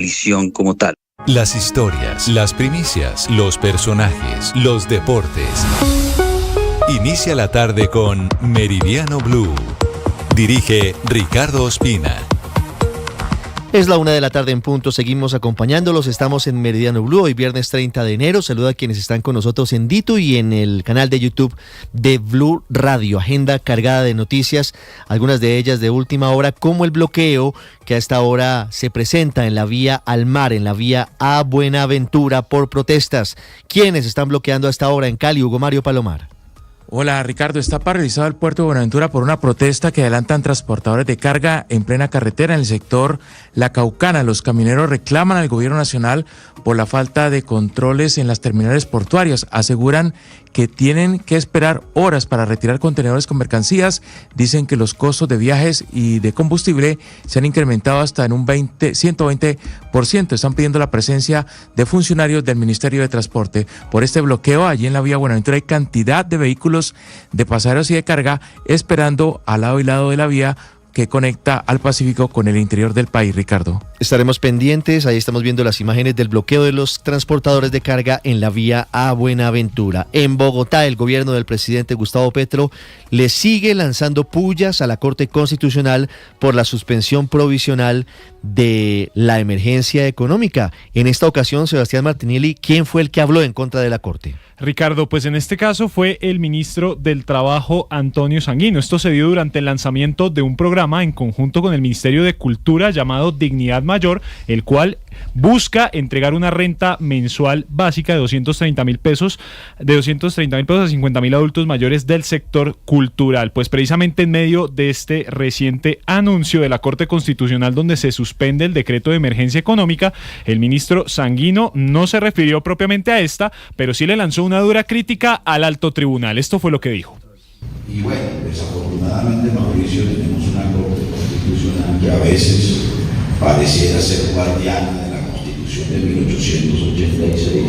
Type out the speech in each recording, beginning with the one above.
coalición como tal. Las historias, las primicias, los personajes, los deportes. Inicia la tarde con Meridiano Blue. Dirige Ricardo Ospina. Es la 1 de la tarde en punto, seguimos acompañándolos, estamos en Meridiano Blue, hoy viernes 30 de enero, saluda a quienes están con nosotros en Dito y en el canal de YouTube de Blue Radio, agenda cargada de noticias, algunas de ellas de última hora, como el bloqueo que a esta hora se presenta en la vía al mar, en la vía a Buenaventura por protestas. ¿Quiénes están bloqueando a esta hora en Cali? Hugo Mario Palomar. Hola Ricardo, está paralizado el puerto de Buenaventura por una protesta que adelantan transportadores de carga en plena carretera en el sector La Caucana. Los camioneros reclaman al gobierno nacional por la falta de controles en las terminales portuarias. Aseguran que tienen que esperar horas para retirar contenedores con mercancías. Dicen que los costos de viajes y de combustible se han incrementado hasta en un 120%. Están pidiendo la presencia de funcionarios del Ministerio de Transporte. Por este bloqueo, allí en la vía Buenaventura hay cantidad de vehículos de pasajeros y de carga esperando al lado y lado de la vía que conecta al Pacífico con el interior del país, Ricardo. Estaremos pendientes, ahí estamos viendo las imágenes del bloqueo de los transportadores de carga en la vía a Buenaventura. En Bogotá, el gobierno del presidente Gustavo Petro le sigue lanzando pullas a la Corte Constitucional por la suspensión provisional de la emergencia económica. En esta ocasión, Sebastián Martinelli, ¿quién fue el que habló en contra de la Corte? Ricardo, pues en este caso fue el ministro del Trabajo, Antonio Sanguino. Esto se dio durante el lanzamiento de un programa en conjunto con el Ministerio de Cultura llamado Dignidad Mayor, el cual busca entregar una renta mensual básica de 230.000 pesos, a 50.000 adultos mayores del sector cultural. Pues precisamente en medio de este reciente anuncio de la Corte Constitucional donde se suspende el decreto de emergencia económica, el ministro Sanguino no se refirió propiamente a esta, pero sí le lanzó una dura crítica al alto tribunal. Esto fue lo que dijo. Y bueno, desafortunadamente, Mauricio, tenemos una Corte Constitucional que a veces pareciera ser guardiana de la Constitución de 1886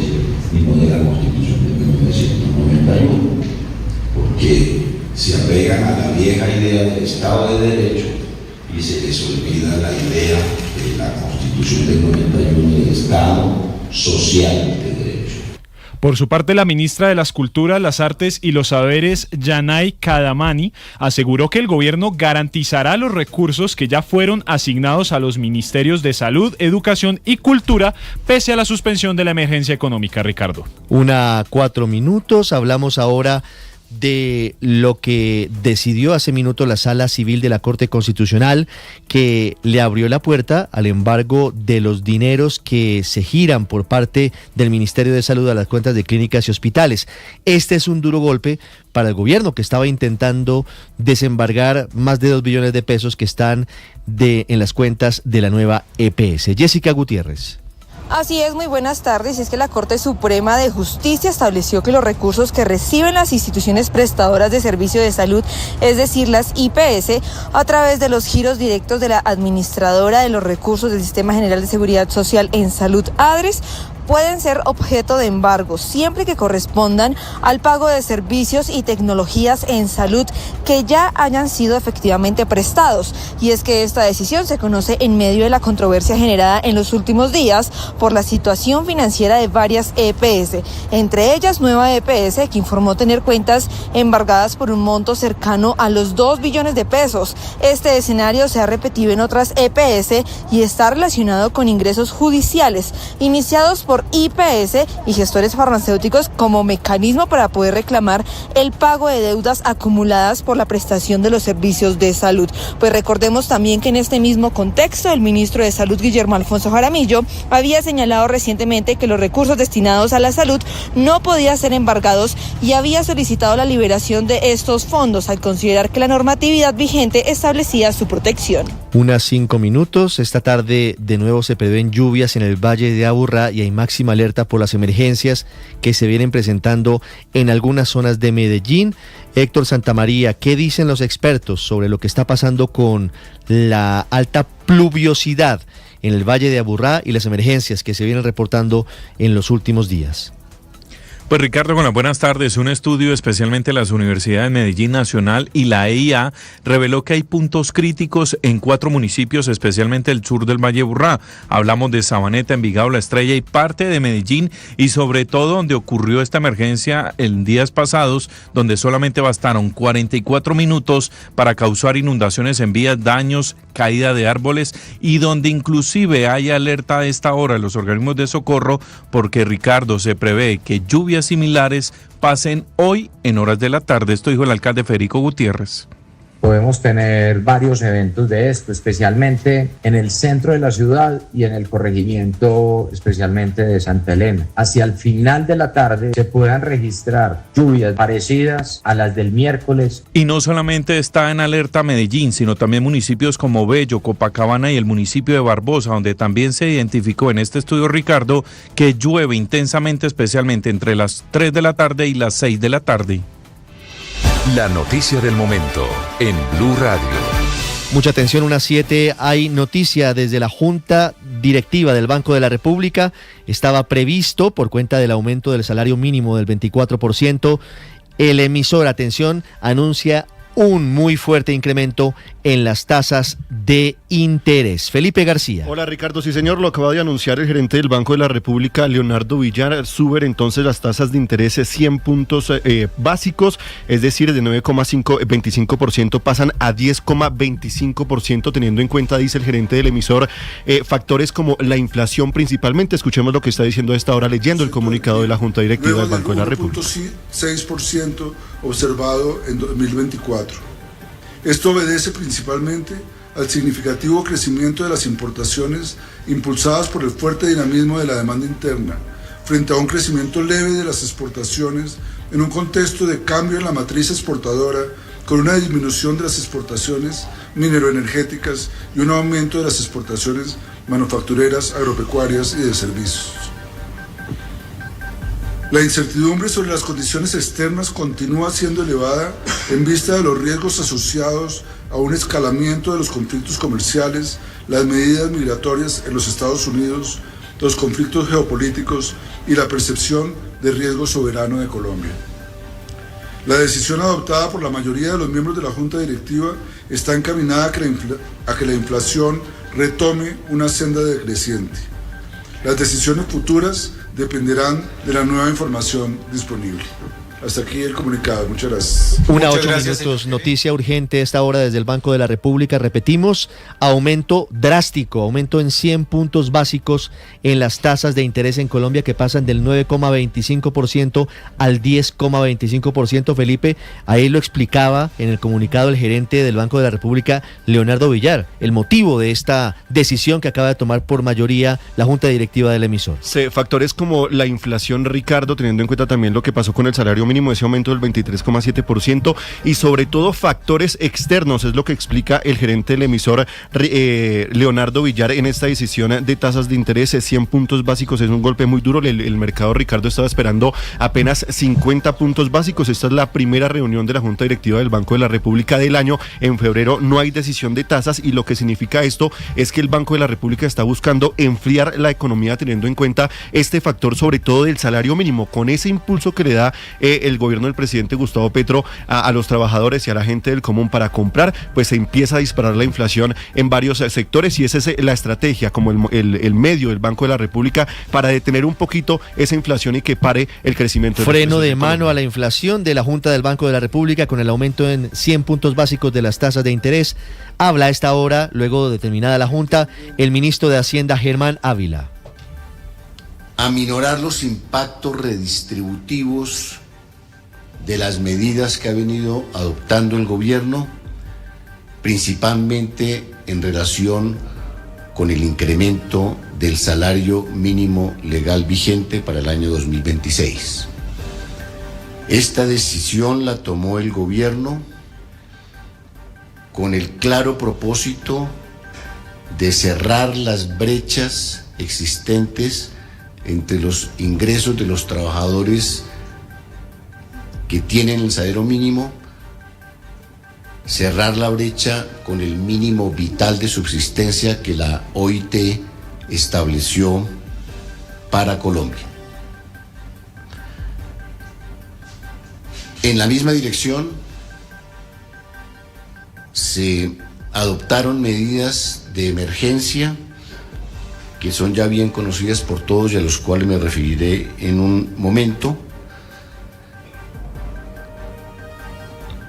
y no de la Constitución de 1991, porque se apegan a la vieja idea del Estado de Derecho y se les olvida la idea de la Constitución del 91 del Estado social de derecho. Por su parte, la ministra de las Culturas, las Artes y los Saberes, Yanay Kadamani, aseguró que el gobierno garantizará los recursos que ya fueron asignados a los ministerios de Salud, Educación y Cultura, pese a la suspensión de la emergencia económica, Ricardo. 1:04 minutos, hablamos ahora de lo que decidió hace minutos la Sala Civil de la Corte Constitucional, que le abrió la puerta al embargo de los dineros que se giran por parte del Ministerio de Salud a las cuentas de clínicas y hospitales. Este es un duro golpe para el gobierno, que estaba intentando desembargar más de 2 billones de pesos que están en las cuentas de la nueva EPS. Jessica Gutiérrez. Así es, muy buenas tardes. Es que la Corte Suprema de Justicia estableció que los recursos que reciben las instituciones prestadoras de servicio de salud, es decir, las IPS, a través de los giros directos de la administradora de los recursos del Sistema General de Seguridad Social en Salud, ADRES, pueden ser objeto de embargo siempre que correspondan al pago de servicios y tecnologías en salud que ya hayan sido efectivamente prestados. Y es que esta decisión se conoce en medio de la controversia generada en los últimos días por la situación financiera de varias EPS, entre ellas Nueva EPS, que informó tener cuentas embargadas por un monto cercano a los 2 billones de pesos. Este escenario se ha repetido en otras EPS y está relacionado con ingresos judiciales iniciados por IPS y gestores farmacéuticos como mecanismo para poder reclamar el pago de deudas acumuladas por la prestación de los servicios de salud. Pues recordemos también que en este mismo contexto el ministro de Salud, Guillermo Alfonso Jaramillo, había señalado recientemente que los recursos destinados a la salud no podían ser embargados y había solicitado la liberación de estos fondos al considerar que la normatividad vigente establecía su protección. 1:05 minutos. Esta tarde de nuevo se prevén lluvias en el Valle de Aburrá y hay máxima alerta por las emergencias que se vienen presentando en algunas zonas de Medellín. Héctor Santamaría, ¿qué dicen los expertos sobre lo que está pasando con la alta pluviosidad en el Valle de Aburrá y las emergencias que se vienen reportando en los últimos días? Pues Ricardo, con las buenas tardes. Un estudio especialmente las universidades de Medellín Nacional y la EIA reveló que hay puntos críticos en 4 municipios, especialmente el sur del Valle Burrá. Hablamos de Sabaneta, Envigado, La Estrella y parte de Medellín, y sobre todo donde ocurrió esta emergencia en días pasados, donde solamente bastaron 44 minutos para causar inundaciones en vías, daños, caída de árboles, y donde inclusive hay alerta a esta hora de los organismos de socorro, porque Ricardo, se prevé que lluvias similares pasen hoy en horas de la tarde. Esto dijo el alcalde Federico Gutiérrez. Podemos tener varios eventos de esto, especialmente en el centro de la ciudad y en el corregimiento, especialmente de Santa Elena. Hacia el final de la tarde se puedan registrar lluvias parecidas a las del miércoles. Y no solamente está en alerta Medellín, sino también municipios como Bello, Copacabana y el municipio de Barbosa, donde también se identificó en este estudio, Ricardo, que llueve intensamente, especialmente entre las 3 de la tarde y las 6 de la tarde. La noticia del momento en Blue Radio. Mucha atención, unas 7, hay noticia desde la Junta Directiva del Banco de la República. Estaba previsto, por cuenta del aumento del salario mínimo del 24%, el emisor, atención, anuncia un muy fuerte incremento en las tasas de interés. Felipe García. Hola Ricardo, sí señor, lo acaba de anunciar el gerente del Banco de la República, Leonardo Villar. Suben entonces las tasas de interés 100 puntos básicos, es decir, de 9,25% pasan a 10,25%, teniendo en cuenta, dice el gerente del emisor, factores como la inflación principalmente. Escuchemos lo que está diciendo a esta hora, leyendo el comunicado de la Junta Directiva del Banco de la República. 6% observado en 2024. Esto obedece principalmente al significativo crecimiento de las importaciones impulsadas por el fuerte dinamismo de la demanda interna, frente a un crecimiento leve de las exportaciones en un contexto de cambio en la matriz exportadora, con una disminución de las exportaciones mineroenergéticas y un aumento de las exportaciones manufactureras, agropecuarias y de servicios. La incertidumbre sobre las condiciones externas continúa siendo elevada en vista de los riesgos asociados a un escalamiento de los conflictos comerciales, las medidas migratorias en los Estados Unidos, los conflictos geopolíticos y la percepción de riesgo soberano de Colombia. La decisión adoptada por la mayoría de los miembros de la Junta Directiva está encaminada a que la inflación retome una senda decreciente. Las decisiones futuras dependerán de la nueva información disponible. Hasta aquí el comunicado. Muchas gracias. 1:08 minutos. Noticia urgente a esta hora desde el Banco de la República. Repetimos, aumento drástico, aumento en 100 puntos básicos en las tasas de interés en Colombia, que pasan del 9,25% al 10,25%. Felipe, ahí lo explicaba en el comunicado el gerente del Banco de la República, Leonardo Villar, el motivo de esta decisión que acaba de tomar por mayoría la Junta Directiva del emisor. Factores como la inflación, Ricardo, teniendo en cuenta también lo que pasó con el salario mínimo, ese aumento del 23,7%, y sobre todo factores externos, es lo que explica el gerente del emisor, Leonardo Villar, en esta decisión de tasas de interés. 100 puntos básicos es un golpe muy duro. El mercado, Ricardo, estaba esperando apenas 50 puntos básicos. Esta es la primera reunión de la Junta Directiva del Banco de la República del año. En febrero no hay decisión de tasas, y lo que significa esto es que el Banco de la República está buscando enfriar la economía, teniendo en cuenta este factor, sobre todo del salario mínimo, con ese impulso que le da el gobierno del presidente Gustavo Petro a los trabajadores y a la gente del común para comprar, pues se empieza a disparar la inflación en varios sectores, y esa es la estrategia, como el medio del Banco de la República, para detener un poquito esa inflación y que pare el crecimiento. Freno de mano a la inflación de la Junta del Banco de la República con el aumento en 100 puntos básicos de las tasas de interés. Habla a esta hora, luego de terminada la Junta, el ministro de Hacienda, Germán Ávila. Aminorar los impactos redistributivos de las medidas que ha venido adoptando el gobierno, principalmente en relación con el incremento del salario mínimo legal vigente para el año 2026. Esta decisión la tomó el gobierno con el claro propósito de cerrar las brechas existentes entre los ingresos de los trabajadores que tienen el salario mínimo, cerrar la brecha con el mínimo vital de subsistencia que la OIT estableció para Colombia. En la misma dirección se adoptaron medidas de emergencia que son ya bien conocidas por todos y a los cuales me referiré en un momento.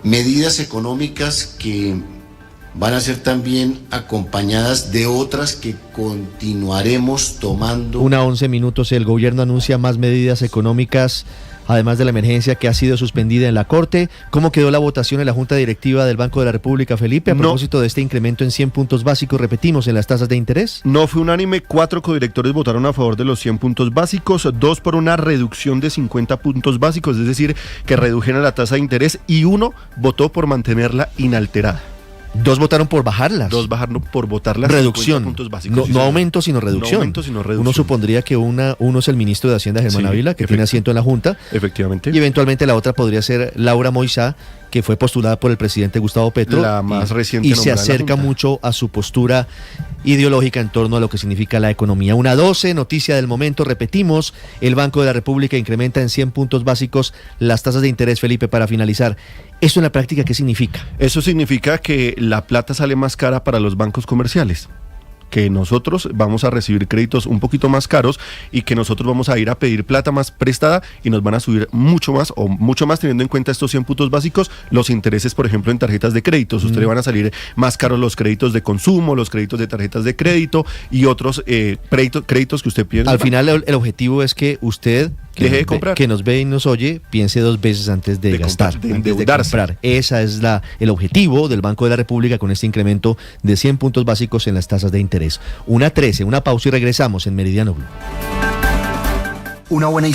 Medidas económicas que van a ser también acompañadas de otras que continuaremos tomando. 1:11. El gobierno anuncia más medidas económicas, además de la emergencia que ha sido suspendida en la Corte. ¿Cómo quedó la votación en la Junta Directiva del Banco de la República, Felipe, a propósito de este incremento en 100 puntos básicos, repetimos, en las tasas de interés? No fue unánime, 4 codirectores votaron a favor de los 100 puntos básicos, 2 por una reducción de 50 puntos básicos, es decir, que redujeran la tasa de interés, y 1 votó por mantenerla inalterada. 2 votaron por bajarlas. 2 bajaron por votarlas. Reducción. Puntos básicos, no aumento, sino reducción. No aumento, sino reducción. Uno supondría que uno es el ministro de Hacienda, Germán Ávila, que tiene asiento en la Junta. Efectivamente. Y eventualmente la otra podría ser Laura Moisá, que fue postulada por el presidente Gustavo Petro. La más reciente. Y se acerca mucho a su postura ideológica en torno a lo que significa la economía. 1:12, noticia del momento, repetimos, el Banco de la República incrementa en 100 puntos básicos las tasas de interés, Felipe, para finalizar. ¿Esto en la práctica qué significa? Eso significa que la plata sale más cara para los bancos comerciales, que nosotros vamos a recibir créditos un poquito más caros y que nosotros vamos a ir a pedir plata más prestada y nos van a subir mucho más teniendo en cuenta estos 100 puntos básicos, los intereses, por ejemplo, en tarjetas de créditos. Ustedes van a salir más caros los créditos de consumo, los créditos de tarjetas de crédito y otros créditos que usted pide. Al final el objetivo es que usted, deje de comprar, que nos ve y nos oye, piense 2 veces antes de gastar, antes de comprar. Ese es el objetivo del Banco de la República con este incremento de 100 puntos básicos en las tasas de interés. 1:13, una pausa y regresamos en Meridiano Blue. Una buena